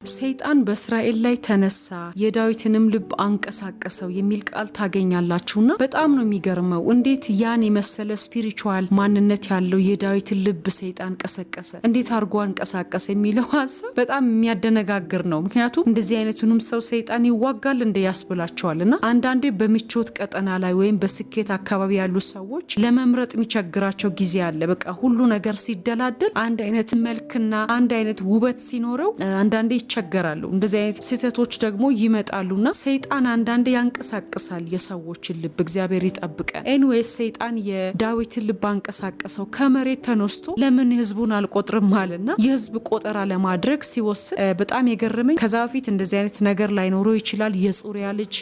ሰይጣን በእስራኤል ላይ ተነሳ የዳዊትንም ልብ አንቀሳቀሰው የሚል ቃል ታገኛላችሁና በጣም ነው የሚገርመው። እንዴት ያን የመሰለ ስፒሪቹዋል ማንነት ያለው የዳዊትን ልብ ሰይጣን ቀሰቀሰ፣ እንዴት አርጎ አንቀሳቀሰ የሚለው ሐሳብ በጣም የሚያደነጋግር ነው። ምክንያቱም እንደዚህ አይነቱንም ሰው ሰይጣን ይዋጋል እንደ ያስብላቸዋልና አንዳንዴ በምቾት ቀጠና ላይ ወይም በስኬት አካባቢ ያሉ ሰዎች ለመምረጥ የሚቸግራቸው ጊዜ አለ። በቃ ሁሉ ነገር ሲደላደል አንድ አይነት መልክና አንድ አይነት ውበት ሲኖረው አንዳንዴ ይቸገራሉ። እንደዚህ አይነት ስህተቶች ደግሞ ይመጣሉና ሰይጣን አንዳንዴ ያንቀሳቅሳል የሰዎችን ልብ። እግዚአብሔር ይጠብቀን። ኤኒዌይስ ሰይጣን የዳዊትን ልብ አንቀሳቀሰው። ከመሬት ተነስቶ ለምን ህዝቡን አልቆጥርም አለና የህዝብ ቆጠራ ለማድረግ ሲወስን በጣም የገረመኝ ከዛ በፊት እንደዚህ አይነት ነገር ላይኖረው ይችላል። የጽሩያ ልጅ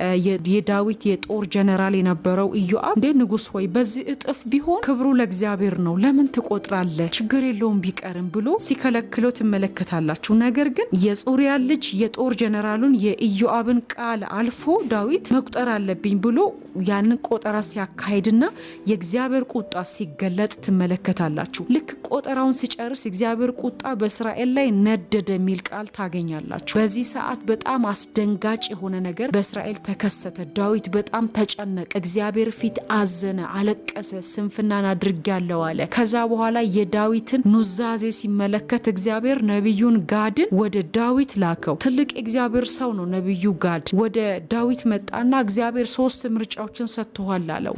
የዳዊት የጦር ጀነራል የነበረው ኢዮአብ እንደ ንጉስ ሆይ በዚህ እጥፍ ቢሆን ክብሩ ለእግዚአብሔር ነው፣ ለምን ትቆጥራለህ? ችግር የለውም ቢቀርም ብሎ ሲከለክለው ትመለከታላችሁ። ነገር ግን የጽሩያ ልጅ የጦር ጀነራሉን የኢዮአብን ቃል አልፎ ዳዊት መቁጠር አለብኝ ብሎ ያንን ቆጠራ ሲያካሂድና የእግዚአብሔር ቁጣ ሲገለጥ ትመለከታላችሁ። ልክ ቆጠራውን ሲጨርስ እግዚአብሔር ቁጣ በእስራኤል ላይ ነደደ የሚል ቃል ታገኛላችሁ። በዚህ ሰዓት በጣም አስደንጋጭ የሆነ ነገር በእስራኤል ተከሰተ። ዳዊት በጣም ተጨነቀ፣ እግዚአብሔር ፊት አዘነ፣ አለቀሰ፣ ስንፍናን አድርጌያለሁ አለ። ከዛ በኋላ የዳዊትን ኑዛዜ ሲመለከት እግዚአብሔር ነቢዩን ጋድን ወደ ዳዊት ላከው። ትልቅ እግዚአብሔር ሰው ነው ነብዩ ጋድ። ወደ ዳዊት መጣና እግዚአብሔር 3 ምርጫዎችን ሰጥቷል አለው።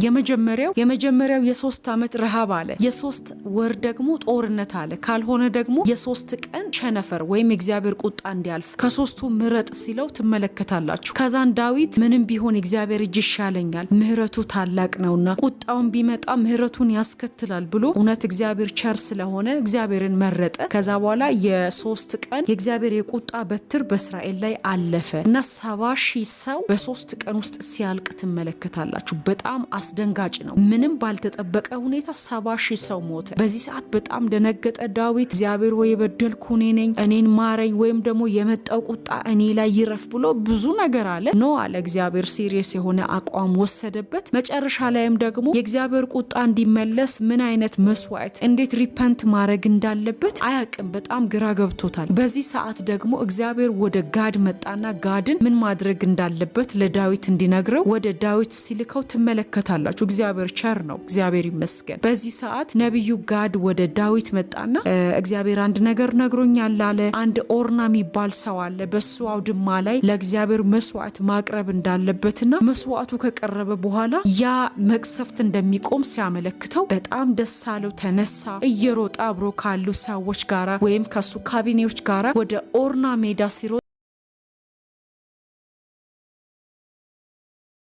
የመጀመሪያው የ3 ዓመት ረሃብ አለ። የ3 ወር ደግሞ ጦርነት አለ። ካልሆነ ደግሞ የ3 ቀን ቸነፈር ወይም እግዚአብሔር ቁጣ እንዲያልፍ ከሶስቱ ምረጥ ሲለው ትመለከታላችሁ። ከዛን ዳዊት ምንም ቢሆን እግዚአብሔር እጅ ይሻለኛል፣ ምህረቱ ታላቅ ነውና ቁጣውን ቢመጣ ምህረቱን ያስከትላል ብሎ እውነት እግዚአብሔር ቸር ስለሆነ እግዚአብሔርን መረጠ። ከዛ በኋላ የ3 ቀን የእግዚአብሔር የቁጣ በትር በእስራኤል ላይ አለፈ እና 70,000 ሰው በ3 ቀን ውስጥ ሲያልቅ ትመለከታላችሁ። በጣም አስደንጋጭ ነው። ምንም ባልተጠበቀ ሁኔታ 70,000 ሰው ሞተ። በዚህ ሰዓት በጣም ደነገጠ ዳዊት። እግዚአብሔር ሆይ የበደልኩ እኔ ነኝ፣ እኔን ማረኝ፣ ወይም ደግሞ የመጣው ቁጣ እኔ ላይ ይረፍ ብሎ ብዙ ነገር አለ። ኖ አለ እግዚአብሔር። ሲሪየስ የሆነ አቋም ወሰደበት። መጨረሻ ላይም ደግሞ የእግዚአብሔር ቁጣ እንዲመለስ ምን አይነት መስዋዕት እንዴት ሪፐንት ማድረግ እንዳለበት አያውቅም። በጣም ግራ ገብቶታል። በዚህ ሰዓት ደግሞ እግዚአብሔር ወደ ጋድ መጣና ጋድን ምን ማድረግ እንዳለበት ለዳዊት እንዲነግረው ወደ ዳዊት ሲልከው ትመለከታላችሁ። እግዚአብሔር ቸር ነው፣ እግዚአብሔር ይመስገን። በዚህ ሰዓት ነብዩ ጋድ ወደ ዳዊት መጣና እግዚአብሔር አንድ ነገር ነግሮኛል አለ። አንድ ኦርና የሚባል ሰው አለ። በሱ አውድማ ላይ ለእግዚአብሔር መስዋዕት ማቅረብ እንዳለበትና መስዋዕቱ ከቀረበ በኋላ ያ መቅሰፍት እንደሚቆም ሲያመለክተው በጣም ደስ አለው። ተነሳ፣ እየሮጣ አብሮ ካሉ ሰዎች ጋራ ወይም ከሱ ካቢኔዎች ጋራ ወደ ኦርና ሜዳ ሲሮጥ